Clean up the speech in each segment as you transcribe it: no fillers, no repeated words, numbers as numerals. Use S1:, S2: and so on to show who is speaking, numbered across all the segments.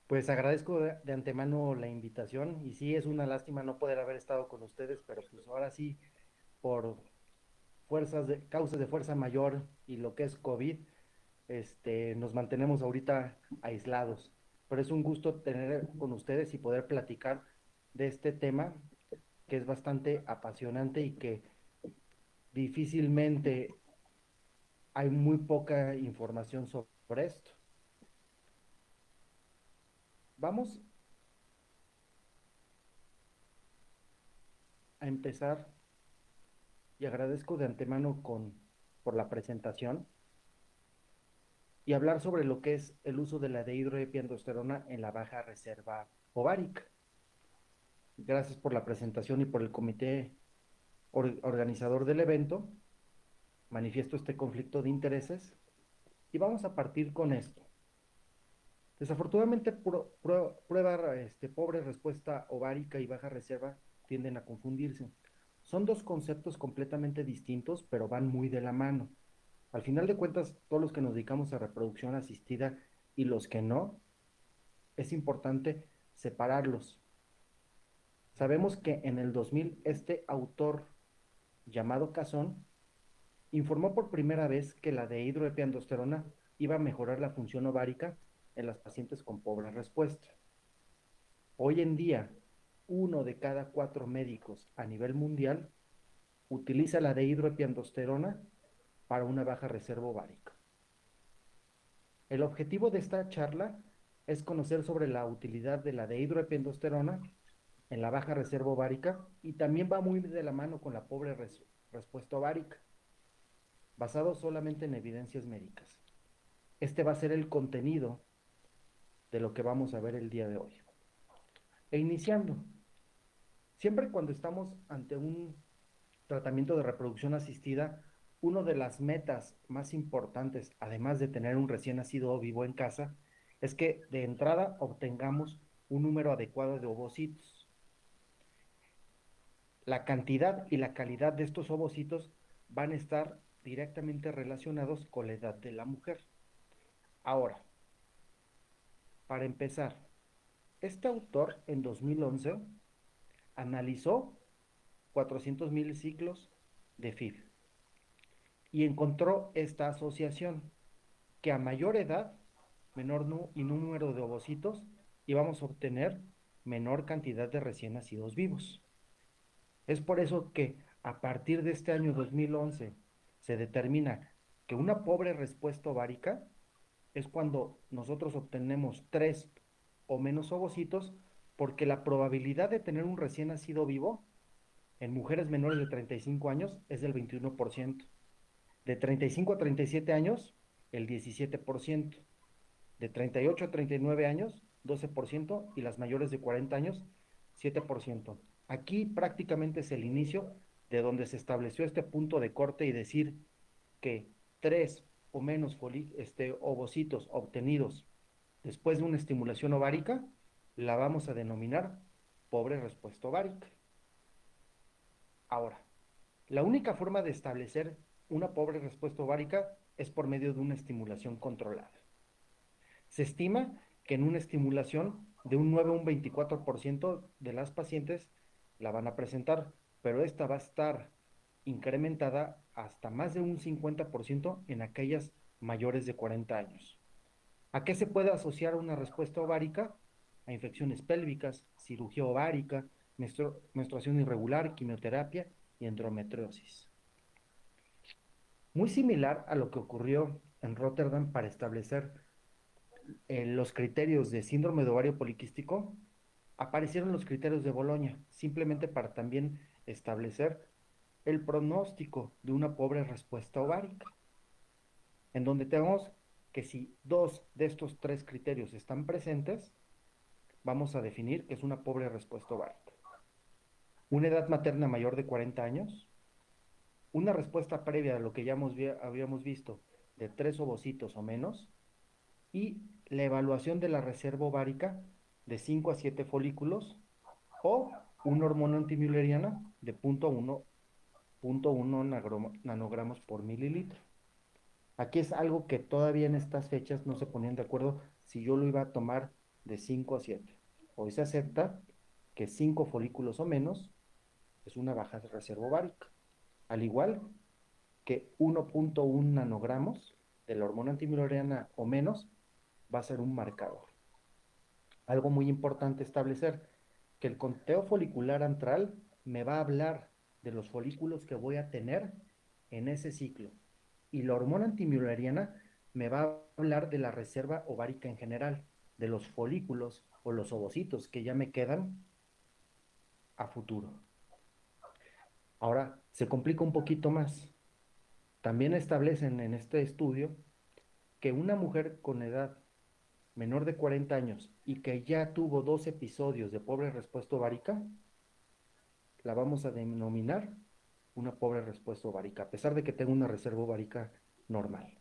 S1: Pues agradezco de antemano la invitación y sí, es una lástima no poder haber estado con ustedes, pero pues ahora sí, por causas de fuerza mayor y lo que es COVID, nos mantenemos ahorita aislados. Pero es un gusto tener con ustedes y poder platicar de este tema que es bastante apasionante y que difícilmente hay muy poca información sobre esto. Vamos a empezar y agradezco de antemano por la presentación y hablar sobre lo que es el uso de la dehidroepiandrosterona en la baja reserva ovárica. Gracias por la presentación y por el comité organizador del evento. Manifiesto este conflicto de intereses y vamos a partir con esto. Desafortunadamente, pobre respuesta ovárica y baja reserva tienden a confundirse. Son dos conceptos completamente distintos, pero van muy de la mano. Al final de cuentas, todos los que nos dedicamos a reproducción asistida y los que no, es importante separarlos. Sabemos que en el 2000 este autor llamado Casson informó por primera vez que la dehidroepiandrosterona iba a mejorar la función ovárica en las pacientes con pobre respuesta. Hoy en día, uno de cada cuatro médicos a nivel mundial utiliza la dehidroepiandrosterona para una baja reserva ovárica. El objetivo de esta charla es conocer sobre la utilidad de la dehidroepiandrosterona en la baja reserva ovárica y también va muy de la mano con la pobre respuesta ovárica, basado solamente en evidencias médicas. Este va a ser el contenido de lo que vamos a ver el día de hoy. E iniciando, siempre cuando estamos ante un tratamiento de reproducción asistida, una de las metas más importantes, además de tener un recién nacido vivo en casa, es que de entrada obtengamos un número adecuado de ovocitos. La cantidad y la calidad de estos ovocitos van a estar directamente relacionados con la edad de la mujer. Ahora, para empezar, este autor en 2011 analizó 400 miliciclos de FIV y encontró esta asociación, que a mayor edad, menor y número de ovocitos, íbamos a obtener menor cantidad de recién nacidos vivos. Es por eso que a partir de este año 2011 se determina que una pobre respuesta ovárica es cuando nosotros obtenemos tres o menos ovocitos, porque la probabilidad de tener un recién nacido vivo en mujeres menores de 35 años es del 21%. De 35 a 37 años, el 17%. De 38 a 39 años, 12%. Y las mayores de 40 años, 7%. Aquí prácticamente es el inicio de donde se estableció este punto de corte y decir que tres o menos ovocitos obtenidos después de una estimulación ovárica, la vamos a denominar pobre respuesta ovárica. Ahora, la única forma de establecer una pobre respuesta ovárica es por medio de una estimulación controlada. Se estima que en una estimulación de un 9 a un 24% de las pacientes la van a presentar, pero esta va a estar incrementada hasta más de un 50% en aquellas mayores de 40 años. ¿A qué se puede asociar una respuesta ovárica? A infecciones pélvicas, cirugía ovárica, menstruación irregular, quimioterapia y endometriosis. Muy similar a lo que ocurrió en Rotterdam para establecer los criterios de síndrome de ovario poliquístico, aparecieron los criterios de Boloña, simplemente para también establecer el pronóstico de una pobre respuesta ovárica, en donde tenemos que si dos de estos tres criterios están presentes, vamos a definir que es una pobre respuesta ovárica. Una edad materna mayor de 40 años, una respuesta previa a lo que ya habíamos visto de tres ovocitos o menos, y la evaluación de la reserva ovárica de 5 a 7 folículos o una hormona antimülleriana de 0.1 nanogramos por mililitro. Aquí es algo que todavía en estas fechas no se ponían de acuerdo si yo lo iba a tomar de 5 a 7. Hoy se acepta que 5 folículos o menos es una baja reserva ovárica, al igual que 1.1 nanogramos de la hormona antimileriana o menos va a ser un marcador. Algo muy importante establecer, que el conteo folicular antral me va a hablar de los folículos que voy a tener en ese ciclo. Y la hormona antimileriana me va a hablar de la reserva ovárica en general, de los folículos o los ovocitos que ya me quedan a futuro. Ahora, se complica un poquito más. También establecen en este estudio que una mujer con edad menor de 40 años y que ya tuvo 2 episodios de pobre respuesta ovárica, la vamos a denominar una pobre respuesta ovárica, a pesar de que tenga una reserva ovárica normal.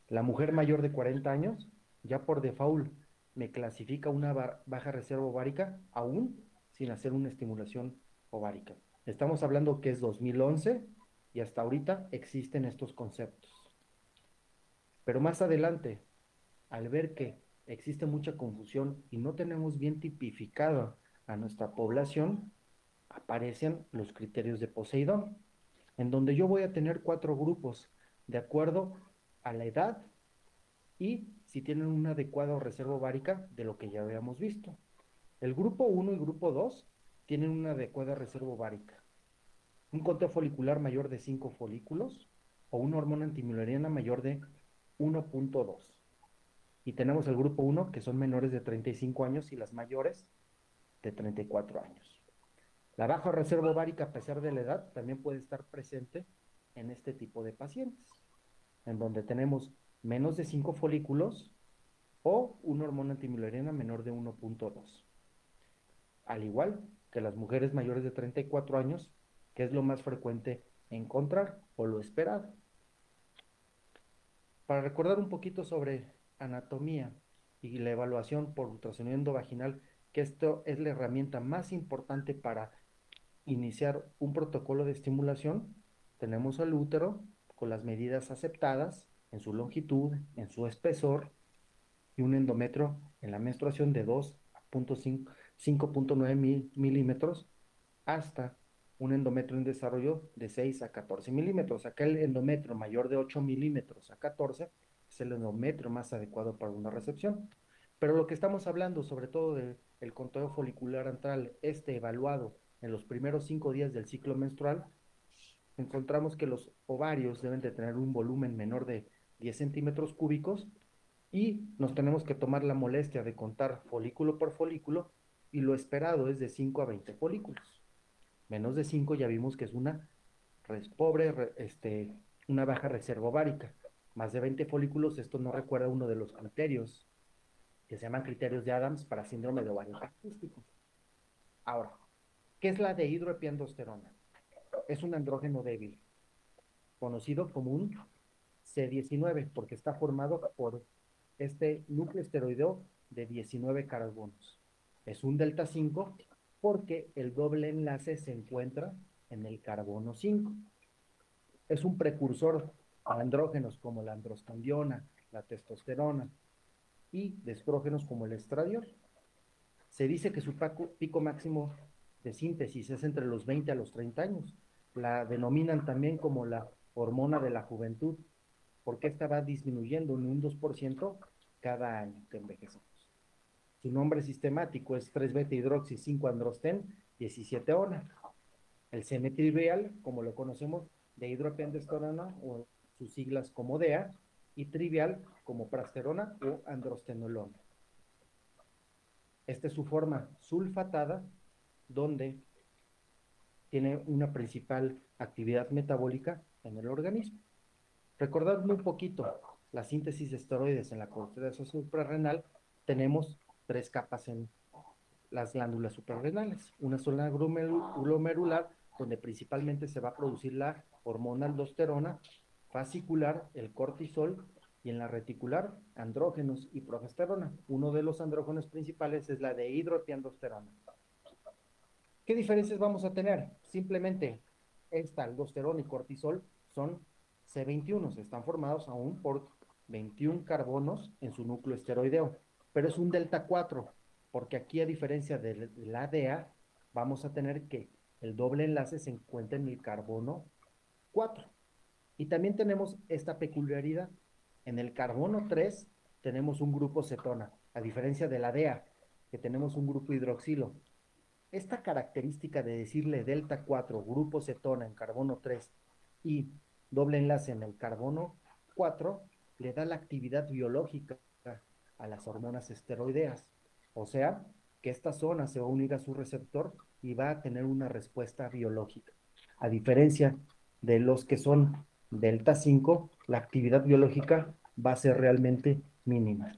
S1: La mujer mayor de 40 años, ya por default, me clasifica una baja reserva ovárica, aún sin hacer una estimulación ovárica. Estamos hablando que es 2011 y hasta ahorita existen estos conceptos. Pero más adelante, al ver que existe mucha confusión y no tenemos bien tipificado a nuestra población, aparecen los criterios de Poseidón, en donde yo voy a tener 4 grupos de acuerdo a la edad y si tienen una adecuada reserva ovárica de lo que ya habíamos visto. El grupo 1 y grupo 2 tienen una adecuada reserva ovárica, un conteo folicular mayor de 5 folículos o una hormona antimileriana mayor de 1.2. Y tenemos el grupo 1, que son menores de 35 años y las mayores de 34 años. La baja reserva ovárica, a pesar de la edad, también puede estar presente en este tipo de pacientes, en donde tenemos menos de 5 folículos o una hormona antimileriana menor de 1.2. Al igual que las mujeres mayores de 34 años, que es lo más frecuente encontrar o lo esperado. Para recordar un poquito sobre anatomía y la evaluación por ultrasonido endovaginal, que esto es la herramienta más importante para iniciar un protocolo de estimulación, tenemos el útero con las medidas aceptadas en su longitud, en su espesor y un endometrio en la menstruación de 2.5.9 milímetros hasta un endometrio en desarrollo de 6 a 14 milímetros. Aquel endometrio mayor de 8 milímetros a 14 es el endometrio más adecuado para una recepción. Pero lo que estamos hablando, sobre todo del conteo folicular antral, evaluado en los primeros 5 días del ciclo menstrual, encontramos que los ovarios deben de tener un volumen menor de 10 centímetros cúbicos y nos tenemos que tomar la molestia de contar folículo por folículo y lo esperado es de 5 a 20 folículos. Menos de 5 ya vimos que es una una baja reserva ovárica. Más de 20 folículos, esto no recuerda uno de los criterios que se llaman criterios de Adams para síndrome de ovario poliquístico. Ahora, ¿qué es la dehidroepiandrosterona? Es un andrógeno débil, conocido como un C19, porque está formado por este núcleo esteroideo de 19 carbonos. Es un delta 5 porque el doble enlace se encuentra en el carbono 5. Es un precursor a andrógenos como la androstendiona, la testosterona y de estrógenos como el estradiol. Se dice que su pico máximo de síntesis es entre los 20 a los 30 años. La denominan también como la hormona de la juventud, porque esta va disminuyendo en un 2% cada año que envejecemos. Su nombre sistemático es 3-beta-hidroxi 5-androsten 17-ona. El semitrivial, como lo conocemos, de hidroepiandrosterona o sus siglas como DEA, y trivial como prasterona o androstenolona. Esta es su forma sulfatada, donde tiene una principal actividad metabólica en el organismo. Recordando un poquito la síntesis de esteroides en la corteza suprarrenal, tenemos 3 capas en las glándulas suprarrenales. Una zona glomerular, donde principalmente se va a producir la hormona aldosterona, fascicular, el cortisol, y en la reticular, andrógenos y progesterona. Uno de los andrógenos principales es la dehidroepiandrosterona. ¿Qué diferencias vamos a tener? Simplemente, esta aldosterona y cortisol son C21, están formados aún por 21 carbonos en su núcleo esteroideo. pero es un delta 4, porque aquí a diferencia de la DEA, vamos a tener que el doble enlace se encuentra en el carbono 4. Y también tenemos esta peculiaridad. En el carbono 3 tenemos un grupo cetona, a diferencia de la DEA, que tenemos un grupo hidroxilo. Esta característica de decirle delta 4, grupo cetona en carbono 3 y doble enlace en el carbono 4, le da la actividad biológica a las hormonas esteroideas. O sea, que esta zona se va a unir a su receptor y va a tener una respuesta biológica. A diferencia de los que son delta 5, la actividad biológica va a ser realmente mínima.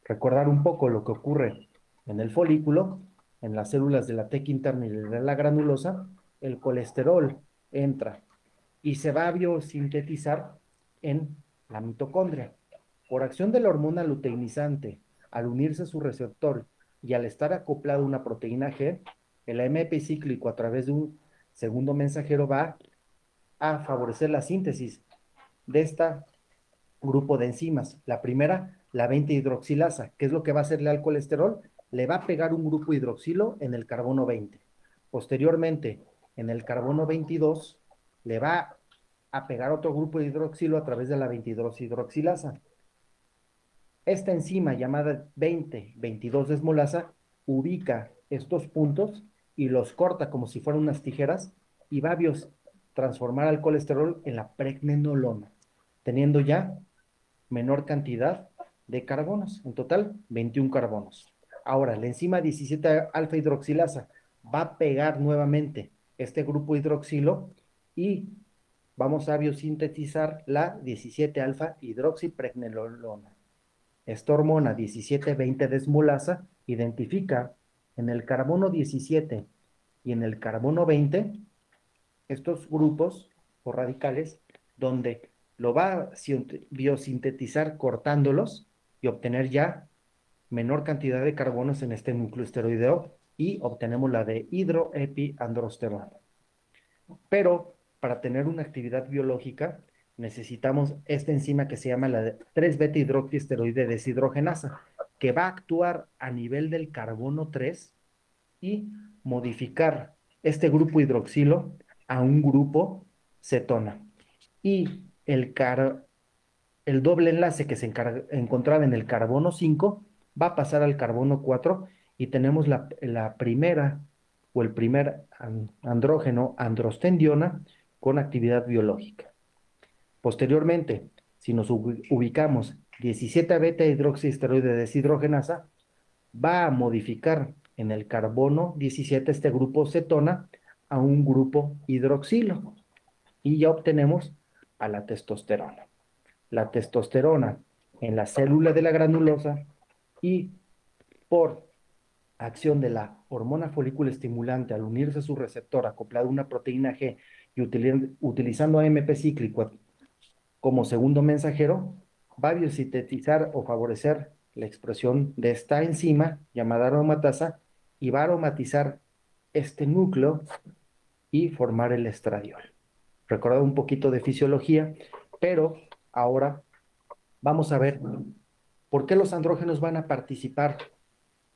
S1: Recordar un poco lo que ocurre en el folículo, en las células de la teca interna y de la granulosa, el colesterol entra y se va a biosintetizar en la mitocondria. Por acción de la hormona luteinizante, al unirse a su receptor y al estar acoplado a una proteína G, el AMP cíclico a través de un segundo mensajero va a favorecer la síntesis de este grupo de enzimas. La primera, la 20-hidroxilasa. ¿Qué es lo que va a hacerle al colesterol? Le va a pegar un grupo hidroxilo en el carbono 20. Posteriormente, en el carbono 22, le va a pegar otro grupo de hidroxilo a través de la 22-hidroxilasa. Esta enzima llamada 20-22-desmolasa ubica estos puntos y los corta como si fueran unas tijeras y va a transformar al colesterol en la pregnenolona, teniendo ya menor cantidad de carbonos, en total 21 carbonos. Ahora, la enzima 17 alfa hidroxilasa va a pegar nuevamente este grupo hidroxilo y vamos a biosintetizar la 17 alfa hidroxipregnenolona. Esta hormona 17-20 desmolasa identifica en el carbono 17 y en el carbono 20 estos grupos o radicales donde lo va a biosintetizar cortándolos y obtener ya menor cantidad de carbonos en este núcleo esteroideo y obtenemos la de hidroepiandrosterona. Pero para tener una actividad biológica necesitamos esta enzima que se llama la 3-beta hidroxiesteroide deshidrogenasa, que va a actuar a nivel del carbono 3 y modificar este grupo hidroxilo a un grupo cetona. Y el doble enlace que se encontraba en el carbono 5 va a pasar al carbono 4 y tenemos la primera o el primer andrógeno, androstendiona, con actividad biológica. Posteriormente, si nos ubicamos 17 beta hidroxiesteroide deshidrogenasa, va a modificar en el carbono 17 este grupo cetona a un grupo hidroxilo y ya obtenemos a la testosterona. La testosterona en la célula de la granulosa y por acción de la hormona folículo estimulante al unirse a su receptor acoplado a una proteína G y utilizando AMP cíclico como segundo mensajero, va a biosintetizar o favorecer la expresión de esta enzima llamada aromatasa y va a aromatizar este núcleo y formar el estradiol. Recordad un poquito de fisiología, pero ahora vamos a ver por qué los andrógenos van a participar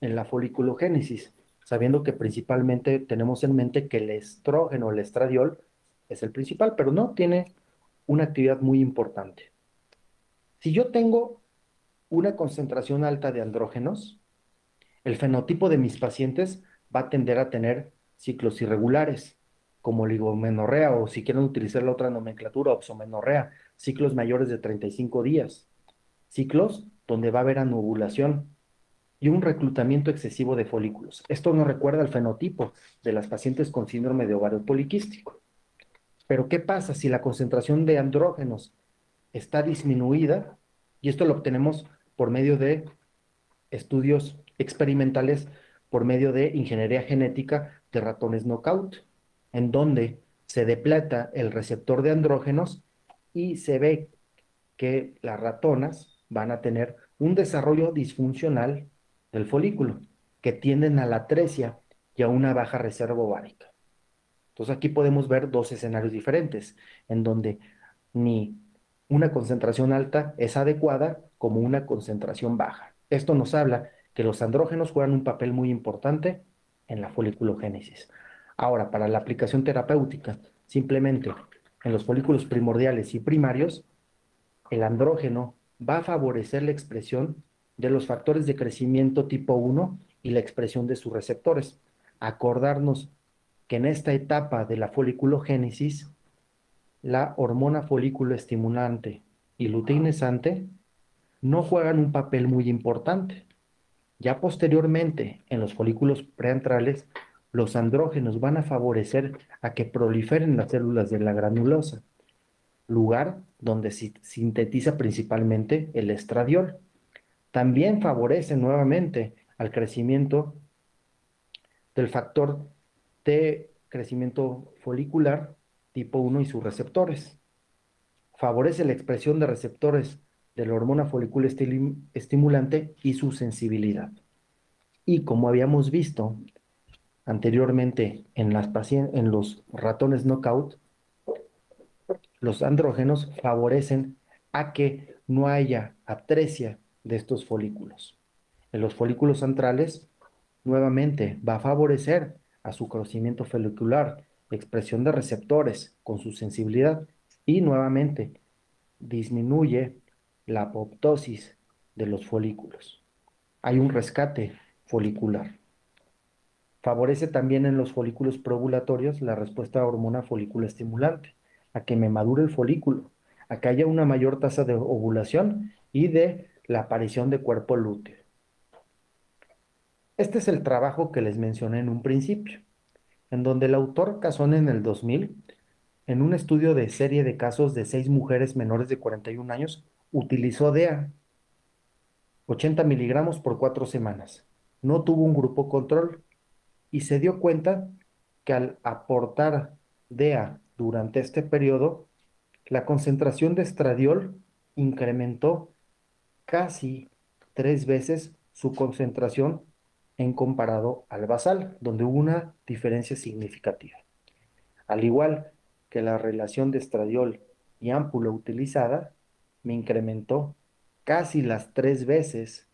S1: en la foliculogénesis, sabiendo que principalmente tenemos en mente que el estrógeno, el estradiol, es el principal, pero no tiene una actividad muy importante. Si yo tengo una concentración alta de andrógenos, el fenotipo de mis pacientes va a tender a tener ciclos irregulares, como oligomenorrea o si quieren utilizar la otra nomenclatura, oxomenorrea, ciclos mayores de 35 días, ciclos donde va a haber anovulación y un reclutamiento excesivo de folículos. Esto nos recuerda al fenotipo de las pacientes con síndrome de ovario poliquístico. Pero ¿qué pasa si la concentración de andrógenos está disminuida? Y esto lo obtenemos por medio de estudios experimentales, por medio de ingeniería genética de ratones knockout, en donde se depleta el receptor de andrógenos y se ve que las ratonas van a tener un desarrollo disfuncional del folículo, que tienden a la atresia y a una baja reserva ovárica. Entonces aquí podemos ver dos escenarios diferentes, en donde ni una concentración alta es adecuada como una concentración baja. Esto nos habla que los andrógenos juegan un papel muy importante en la foliculogénesis. Ahora, para la aplicación terapéutica, simplemente en los folículos primordiales y primarios, el andrógeno va a favorecer la expresión de los factores de crecimiento tipo 1 y la expresión de sus receptores. Acordarnos que en esta etapa de la foliculogénesis, la hormona folículo estimulante y luteinescente no juegan un papel muy importante. Ya posteriormente, en los folículos preantrales, los andrógenos van a favorecer a que proliferen las células de la granulosa, lugar donde se sintetiza principalmente el estradiol. También favorece nuevamente al crecimiento del factor de crecimiento folicular tipo 1 y sus receptores. Favorece la expresión de receptores de la hormona folicular estimulante y su sensibilidad. Y como habíamos visto anteriormente en los ratones knockout, los andrógenos favorecen a que no haya atresia de estos folículos. En los folículos centrales, nuevamente, va a favorecer a su crecimiento folicular, expresión de receptores con su sensibilidad y nuevamente disminuye la apoptosis de los folículos. Hay un rescate folicular. Favorece también en los folículos preovulatorios la respuesta a hormona folículo estimulante, a que me madure el folículo, a que haya una mayor tasa de ovulación y de la aparición de cuerpo lúteo. Este es el trabajo que les mencioné en un principio, en donde el autor Casón en el 2000, en un estudio de serie de casos de 6 mujeres menores de 41 años, utilizó DEA, 80 miligramos por 4 semanas. No tuvo un grupo control y se dio cuenta que al aportar DEA durante este periodo, la concentración de estradiol incrementó casi 3 veces su concentración en comparado al basal, donde hubo una diferencia significativa. Al igual que la relación de estradiol y ámpula utilizada, me incrementó casi las 3 veces.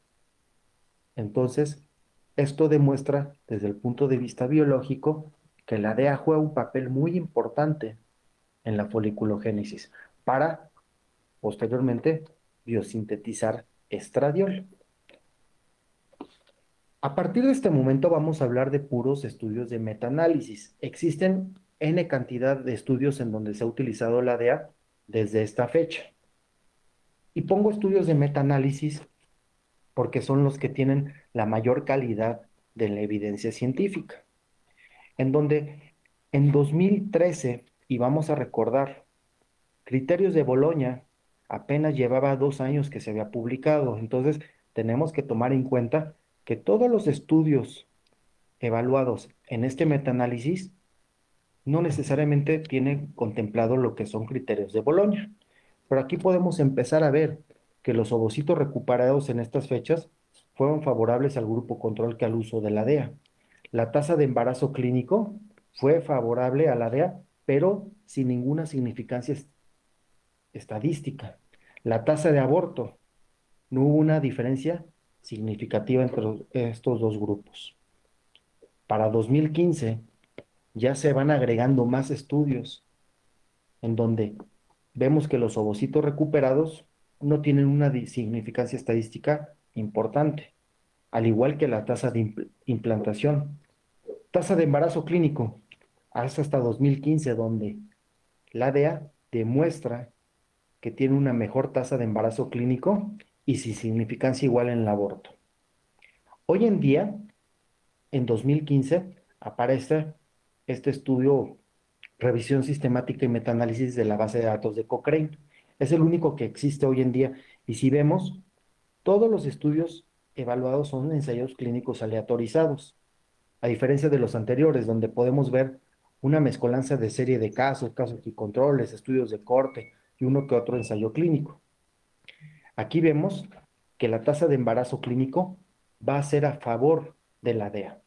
S1: Entonces, esto demuestra desde el punto de vista biológico que la DEA juega un papel muy importante en la foliculogénesis para posteriormente biosintetizar estradiol. A partir de este momento vamos a hablar de puros estudios de metaanálisis. Existen N cantidad de estudios en donde se ha utilizado la DEA desde esta fecha. Y pongo estudios de metaanálisis porque son los que tienen la mayor calidad de la evidencia científica. En donde en 2013, y vamos a recordar, Criterios de Boloña apenas llevaba 2 años que se había publicado. Entonces, tenemos que tomar en cuenta que todos los estudios evaluados en este metaanálisis no necesariamente tienen contemplado lo que son criterios de Boloña. Pero aquí podemos empezar a ver que los ovocitos recuperados en estas fechas fueron favorables al grupo control que al uso de la DEA. La tasa de embarazo clínico fue favorable a la DEA, pero sin ninguna significancia estadística. La tasa de aborto, no hubo una diferencia significativa entre estos dos grupos. Para 2015 ya se van agregando más estudios en donde vemos que los ovocitos recuperados no tienen una significancia estadística importante, al igual que la tasa de implantación. Tasa de embarazo clínico, hasta 2015, donde la DEA demuestra que tiene una mejor tasa de embarazo clínico y sin significancia igual en el aborto. Hoy en día, en 2015, aparece este estudio, revisión sistemática y metaanálisis de la base de datos de Cochrane. Es el único que existe hoy en día. Y si vemos, todos los estudios evaluados son ensayos clínicos aleatorizados, a diferencia de los anteriores, donde podemos ver una mezcolanza de serie de casos, casos y controles, estudios de corte y uno que otro ensayo clínico. Aquí vemos que la tasa de embarazo clínico va a ser a favor de la DEA.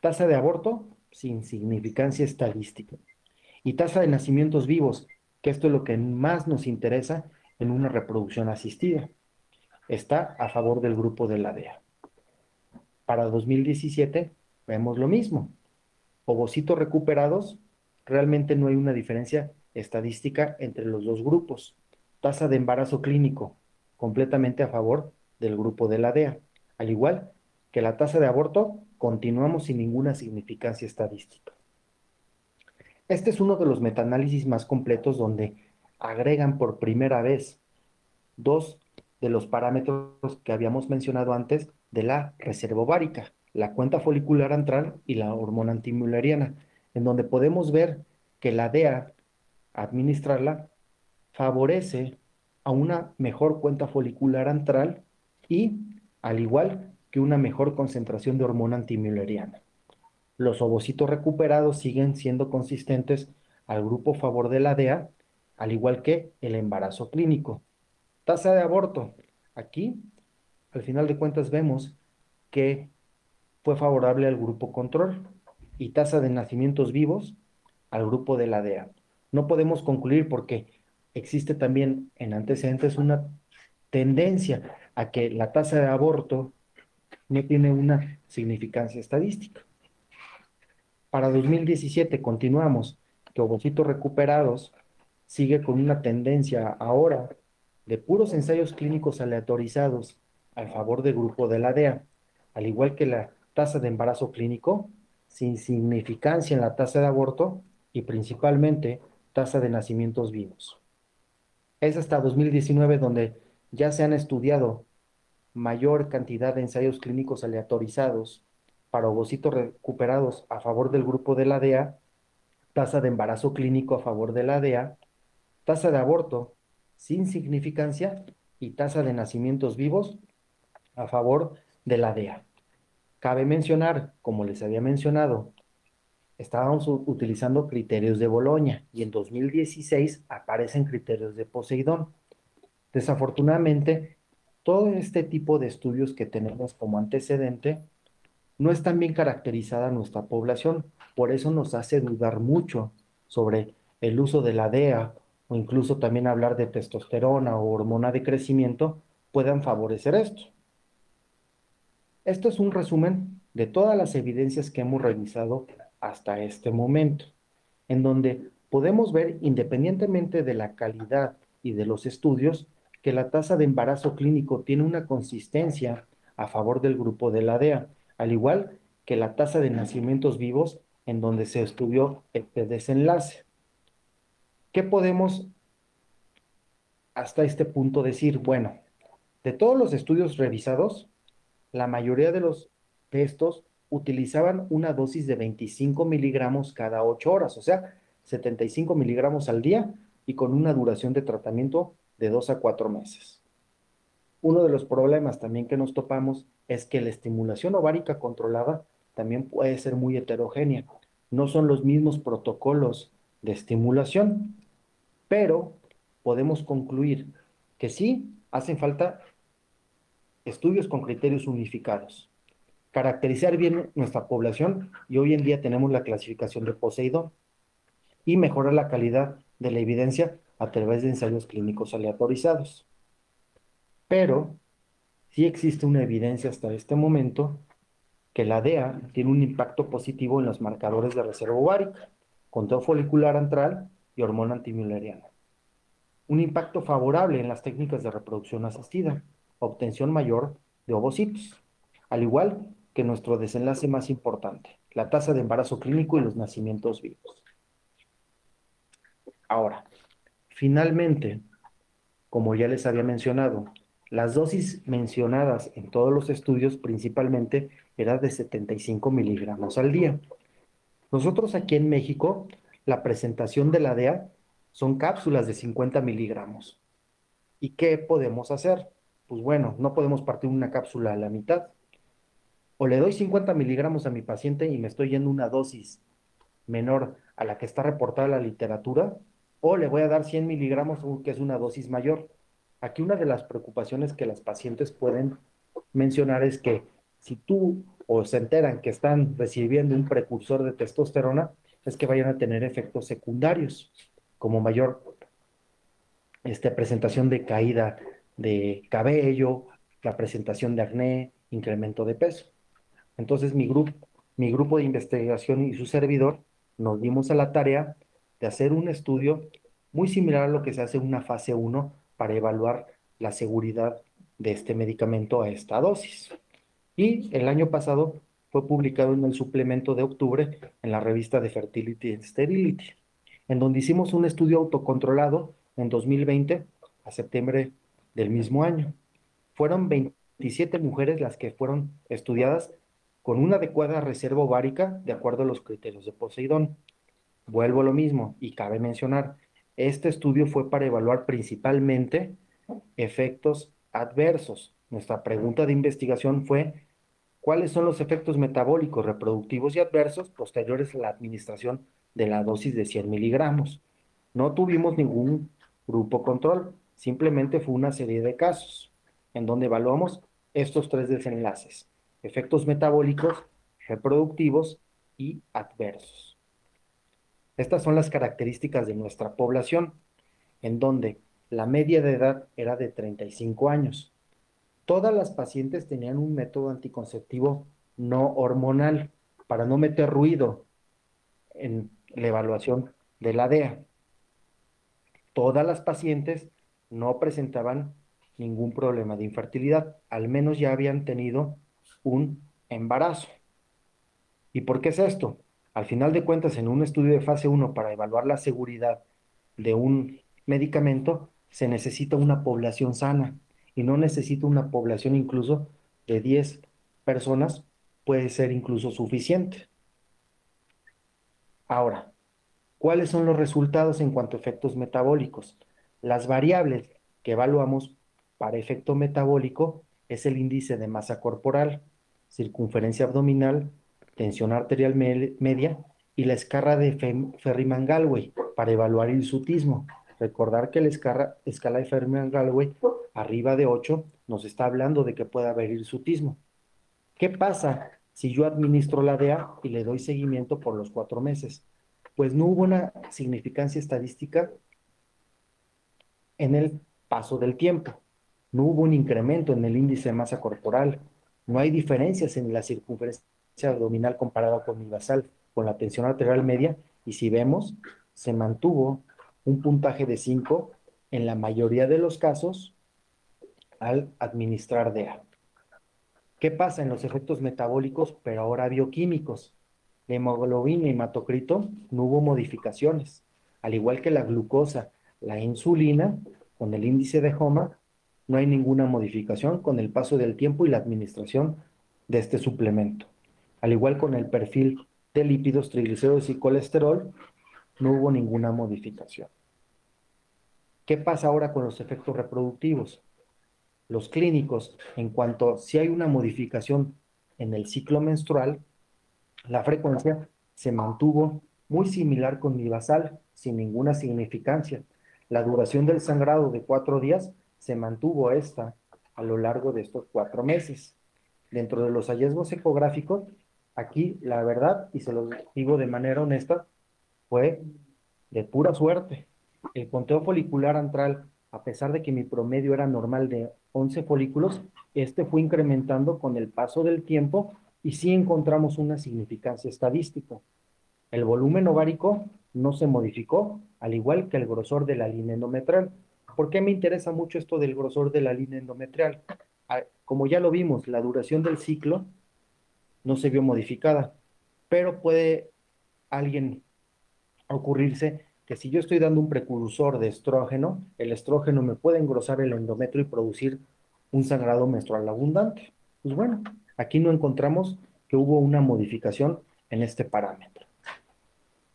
S1: Tasa de aborto sin significancia estadística. Y tasa de nacimientos vivos, que esto es lo que más nos interesa en una reproducción asistida. está a favor del grupo de la DEA. Para 2017 vemos lo mismo. Ovocitos recuperados, realmente no hay una diferencia estadística entre los dos grupos. Tasa de embarazo clínico, completamente a favor del grupo de la DEA. Al igual que la tasa de aborto, continuamos sin ninguna significancia estadística. Este es uno de los metaanálisis más completos donde agregan por primera vez dos de los parámetros que habíamos mencionado antes de la reserva ovárica, la cuenta folicular antral y la hormona antimülleriana, en donde podemos ver que la DEA, administrarla, favorece a una mejor cuenta folicular antral y, al igual que una mejor concentración de hormona antimülleriana. Los ovocitos recuperados siguen siendo consistentes al grupo a favor de la DEA, al igual que el embarazo clínico. Tasa de aborto. Aquí, al final de cuentas, vemos que fue favorable al grupo control y tasa de nacimientos vivos al grupo de la DEA. No podemos concluir porque existe también en antecedentes una tendencia a que la tasa de aborto no tiene una significancia estadística. Para 2017 continuamos que ovocitos recuperados sigue con una tendencia ahora de puros ensayos clínicos aleatorizados al favor del grupo de la DEA, al igual que la tasa de embarazo clínico, sin significancia en la tasa de aborto y principalmente tasa de nacimientos vivos. Es hasta 2019 donde ya se han estudiado mayor cantidad de ensayos clínicos aleatorizados para ovocitos recuperados a favor del grupo de la DEA, tasa de embarazo clínico a favor de la DEA, tasa de aborto sin significancia y tasa de nacimientos vivos a favor de la DEA. Cabe mencionar, como les había mencionado, estábamos utilizando criterios de Boloña y en 2016 aparecen criterios de Poseidón. Desafortunadamente, todo este tipo de estudios que tenemos como antecedente no es tan bien caracterizada nuestra población, por eso nos hace dudar mucho sobre el uso de la DEA o incluso también hablar de testosterona o hormona de crecimiento puedan favorecer esto. Esto es un resumen de todas las evidencias que hemos revisado hasta este momento, en donde podemos ver, independientemente de la calidad y de los estudios, que la tasa de embarazo clínico tiene una consistencia a favor del grupo de la DEA, al igual que la tasa de nacimientos vivos en donde se estudió este desenlace. ¿Qué podemos hasta este punto decir? Bueno, de todos los estudios revisados, la mayoría de estos utilizaban una dosis de 25 miligramos cada 8 horas, o sea, 75 miligramos al día y con una duración de tratamiento de 2 a 4 meses. Uno de los problemas también que nos topamos es que la estimulación ovárica controlada también puede ser muy heterogénea. No son los mismos protocolos de estimulación, pero podemos concluir que sí hacen falta estudios con criterios unificados, caracterizar bien nuestra población y hoy en día tenemos la clasificación de Poseidón y mejorar la calidad de la evidencia a través de ensayos clínicos aleatorizados. Pero sí existe una evidencia hasta este momento que la DEA tiene un impacto positivo en los marcadores de reserva ovárica, control folicular antral y hormona antimülleriana. Un impacto favorable en las técnicas de reproducción asistida, obtención mayor de ovocitos, al igual que nuestro desenlace más importante, la tasa de embarazo clínico y los nacimientos vivos. Ahora, finalmente, como ya les había mencionado, las dosis mencionadas en todos los estudios principalmente eran de 75 miligramos al día. Nosotros aquí en México, la presentación de la DEA son cápsulas de 50 miligramos. ¿Y qué podemos hacer? Pues bueno, no podemos partir una cápsula a la mitad. O le doy 50 miligramos a mi paciente y me estoy yendo una dosis menor a la que está reportada en la literatura, o le voy a dar 100 miligramos, que es una dosis mayor. Aquí una de las preocupaciones que las pacientes pueden mencionar es que si tú o se enteran que están recibiendo un precursor de testosterona, es que vayan a tener efectos secundarios, como mayor presentación de caída de cabello, la presentación de acné, incremento de peso. Entonces mi grupo de investigación y su servidor nos dimos a la tarea de hacer un estudio muy similar a lo que se hace en una fase uno para evaluar la seguridad de este medicamento a esta dosis. Y el año pasado fue publicado en el suplemento de octubre en la revista de Fertility and Sterility, en donde hicimos un estudio autocontrolado en 2020 a septiembre del mismo año. Fueron 27 mujeres las que fueron estudiadas con una adecuada reserva ovárica de acuerdo a los criterios de Poseidón. Vuelvo a lo mismo y cabe mencionar, este estudio fue para evaluar principalmente efectos adversos. Nuestra pregunta de investigación fue, ¿cuáles son los efectos metabólicos, reproductivos y adversos posteriores a la administración de la dosis de 100 miligramos? No tuvimos ningún grupo control, simplemente fue una serie de casos en donde evaluamos estos tres desenlaces: efectos metabólicos, reproductivos y adversos. Estas son las características de nuestra población, en donde la media de edad era de 35 años. Todas las pacientes tenían un método anticonceptivo no hormonal para no meter ruido en la evaluación de la DEA. Todas las pacientes no presentaban ningún problema de infertilidad, al menos ya habían tenido un embarazo. ¿Y por qué es esto? Al final de cuentas, en un estudio de fase uno para evaluar la seguridad de un medicamento, se necesita una población sana y no necesita una población incluso de 10 personas, puede ser incluso suficiente. Ahora, ¿cuáles son los resultados en cuanto a efectos metabólicos? Las variables que evaluamos para efecto metabólico es el índice de masa corporal, circunferencia abdominal, tensión arterial media y la escala de Ferriman-Gallwey para evaluar el hirsutismo. Recordar que la escala de Ferriman-Gallwey arriba de 8 nos está hablando de que puede haber hirsutismo. ¿Qué pasa si yo administro la DEA y le doy seguimiento por los 4 meses? Pues no hubo una significancia estadística en el paso del tiempo. No hubo un incremento en el índice de masa corporal. No hay diferencias en la circunferencia abdominal comparada con mi basal, con la tensión arterial media. Y si vemos, se mantuvo un puntaje de 5 en la mayoría de los casos al administrar DEA. ¿Qué pasa en los efectos metabólicos, pero ahora bioquímicos? La hemoglobina y hematocrito no hubo modificaciones, al igual que la glucosa, la insulina, con el índice de HOMA, no hay ninguna modificación con el paso del tiempo y la administración de este suplemento. Al igual con el perfil de lípidos, triglicéridos y colesterol, no hubo ninguna modificación. ¿Qué pasa ahora con los efectos reproductivos? Los clínicos, en cuanto si hay una modificación en el ciclo menstrual, la frecuencia se mantuvo muy similar con mi basal, sin ninguna significancia. La duración del sangrado de 4 días se mantuvo esta a lo largo de estos 4 meses. Dentro de los hallazgos ecográficos, aquí la verdad, y se los digo de manera honesta, fue de pura suerte. El conteo folicular antral, a pesar de que mi promedio era normal de 11 folículos, este fue incrementando con el paso del tiempo y sí encontramos una significancia estadística. El volumen ovárico no se modificó, al igual que el grosor de la línea endometrial. ¿Por qué me interesa mucho esto del grosor de la línea endometrial? Como ya lo vimos, la duración del ciclo no se vio modificada, pero puede alguien ocurrirse que si yo estoy dando un precursor de estrógeno, el estrógeno me puede engrosar el endometrio y producir un sangrado menstrual abundante. Pues bueno, aquí no encontramos que hubo una modificación en este parámetro.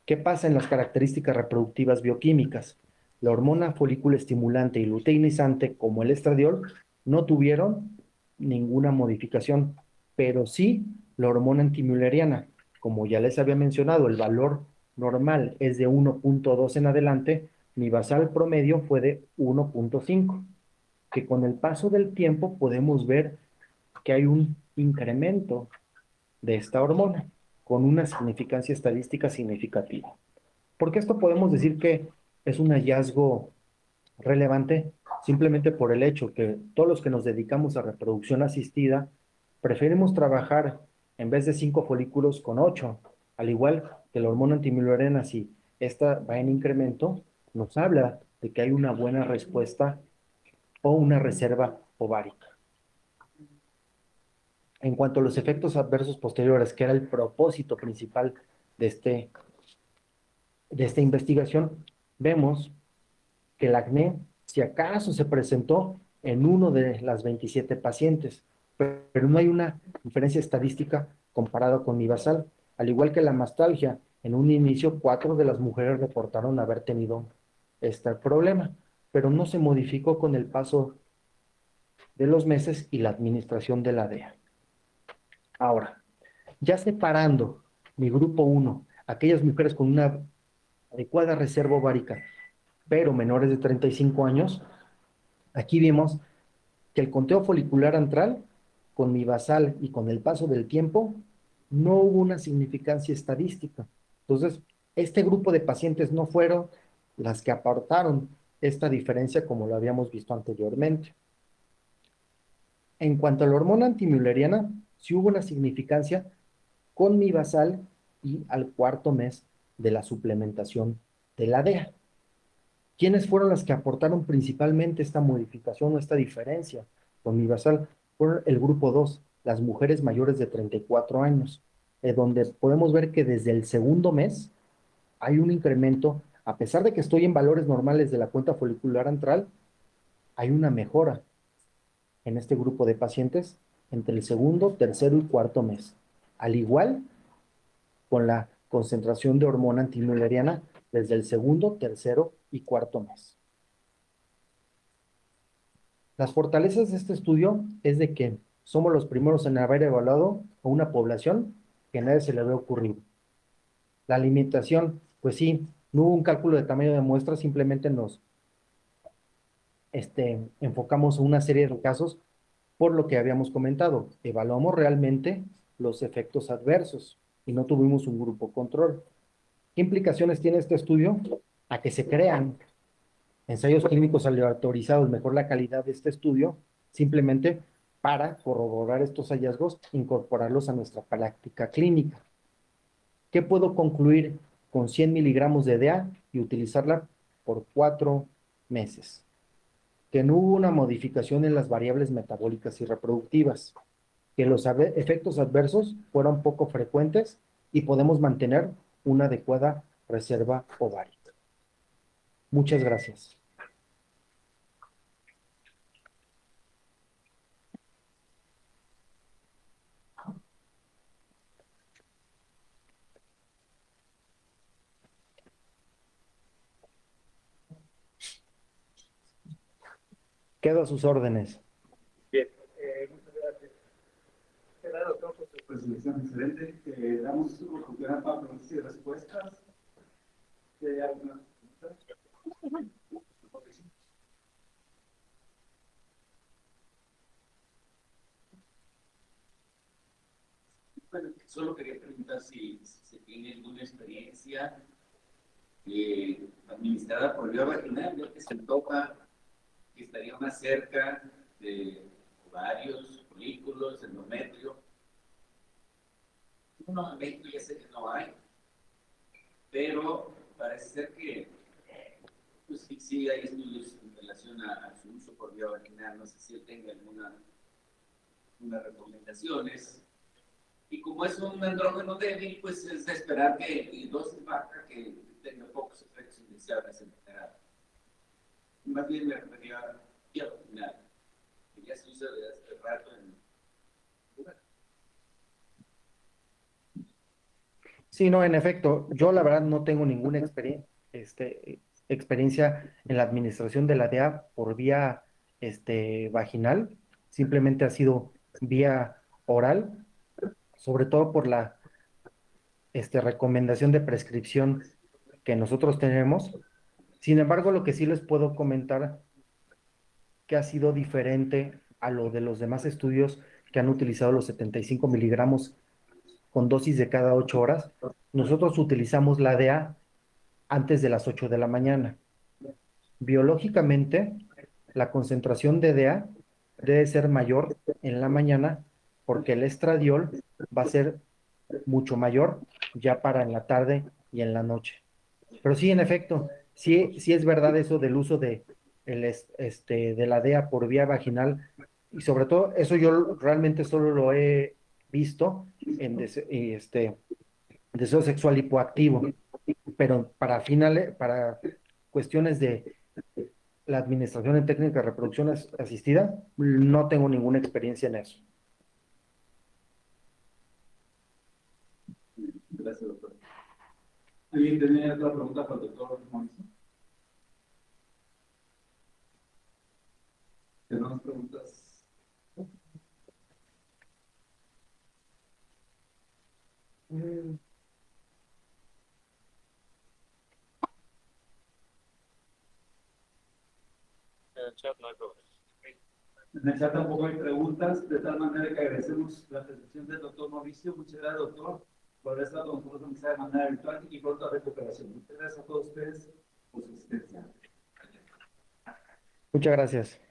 S1: ¿Qué pasa en las características reproductivas bioquímicas? La hormona folículo estimulante y luteinizante, como el estradiol, no tuvieron ninguna modificación, pero sí la hormona antimülleriana. Como ya les había mencionado, el valor normal es de 1.2 en adelante, mi basal promedio fue de 1.5, que con el paso del tiempo podemos ver que hay un incremento de esta hormona con una significancia estadística significativa. Porque esto podemos decir que es un hallazgo relevante simplemente por el hecho que todos los que nos dedicamos a reproducción asistida preferimos trabajar en vez de 5 folículos con 8, al igual que la hormona antimileriana, si esta va en incremento, nos habla de que hay una buena respuesta o una reserva ovárica. En cuanto a los efectos adversos posteriores, que era el propósito principal de, de esta investigación, vemos que el acné, si acaso se presentó en uno de las 27 pacientes, pero no hay una diferencia estadística comparada con Mivasal. Al igual que la mastalgia, en un inicio 4 de las mujeres reportaron haber tenido este problema, pero no se modificó con el paso de los meses y la administración de la DEA. Ahora, ya separando mi grupo 1, aquellas mujeres con una adecuada reserva ovárica, pero menores de 35 años, aquí vimos que el conteo folicular antral con mi basal y con el paso del tiempo no hubo una significancia estadística. Entonces, este grupo de pacientes no fueron las que aportaron esta diferencia como lo habíamos visto anteriormente. En cuanto a la hormona antimülleriana, sí hubo una significancia con mi basal y al cuarto mes de la suplementación de la DEA. ¿Quiénes fueron las que aportaron principalmente esta modificación o esta diferencia con mi basal? Fue el grupo 2, las mujeres mayores de 34 años, donde podemos ver que desde el segundo mes hay un incremento, a pesar de que estoy en valores normales de la cuenta folicular antral, hay una mejora en este grupo de pacientes entre el segundo, tercero y cuarto mes. Al igual con la concentración de hormona antimülleriana desde el segundo, tercero y cuarto mes. Las fortalezas de este estudio es de que somos los primeros en haber evaluado a una población que a nadie se le había ocurrido. La limitación, pues sí, no hubo un cálculo de tamaño de muestra, simplemente nos enfocamos en una serie de casos por lo que habíamos comentado. Evaluamos realmente los efectos adversos y no tuvimos un grupo control. ¿Qué implicaciones tiene este estudio? A que se crean ensayos clínicos aleatorizados, mejor la calidad de este estudio, simplemente para corroborar estos hallazgos, incorporarlos a nuestra práctica clínica. ¿Qué puedo concluir con 100 miligramos de DEA y utilizarla por 4 meses? Que no hubo una modificación en las variables metabólicas y reproductivas, que los efectos adversos fueron poco frecuentes y podemos mantener una adecuada reserva ovárica. Muchas gracias. Quedo a sus órdenes.
S2: Bien, muchas gracias. Queda doctor por su presentación excelente. Damos una oportunidad para preguntas y respuestas. ¿Hay alguna pregunta? Bueno, solo quería preguntar si se tiene alguna experiencia administrada por vía vaginal, ya que se toca que estaría más cerca de ovarios, folículos, endometrio. No, en México ya sé que no hay, pero parece ser que pues, sí hay estudios en relación a su uso por vía vaginal. No sé si él tenga algunas recomendaciones. Y como es un andrógeno débil, pues es de esperar que dosis baja que tenga pocos efectos indeseables en general. Más bien me refería a vía vaginal, que ya se usa desde hace rato en lugar.
S1: Sí, no, en efecto, yo la verdad no tengo ninguna experiencia en la administración de la DEA por vía vaginal, simplemente ha sido vía oral, sobre todo por la recomendación de prescripción que nosotros tenemos. Sin embargo, lo que sí les puedo comentar que ha sido diferente a lo de los demás estudios que han utilizado los 75 miligramos con dosis de cada 8 horas, nosotros utilizamos la DEA antes de las 8 de la mañana. Biológicamente, la concentración de DEA debe ser mayor en la mañana porque el estradiol va a ser mucho mayor ya para en la tarde y en la noche. Pero sí, en efecto, sí es verdad eso del uso de la DEA por vía vaginal y sobre todo eso yo realmente solo lo he visto en deseo sexual hipoactivo, pero para cuestiones de la administración en técnica de reproducción asistida, no tengo ninguna experiencia en eso.
S2: Gracias, doctor. ¿Alguien tenía otra pregunta para el doctor Mauricio? ¿Tenemos preguntas? En el chat tampoco hay preguntas, de tal manera que agradecemos la presentación del doctor Mauricio. Muchas gracias, doctor, por haber estado con nosotros de manera virtual y pronta recuperación. Muchas gracias a todos ustedes por su asistencia.
S1: Muchas gracias.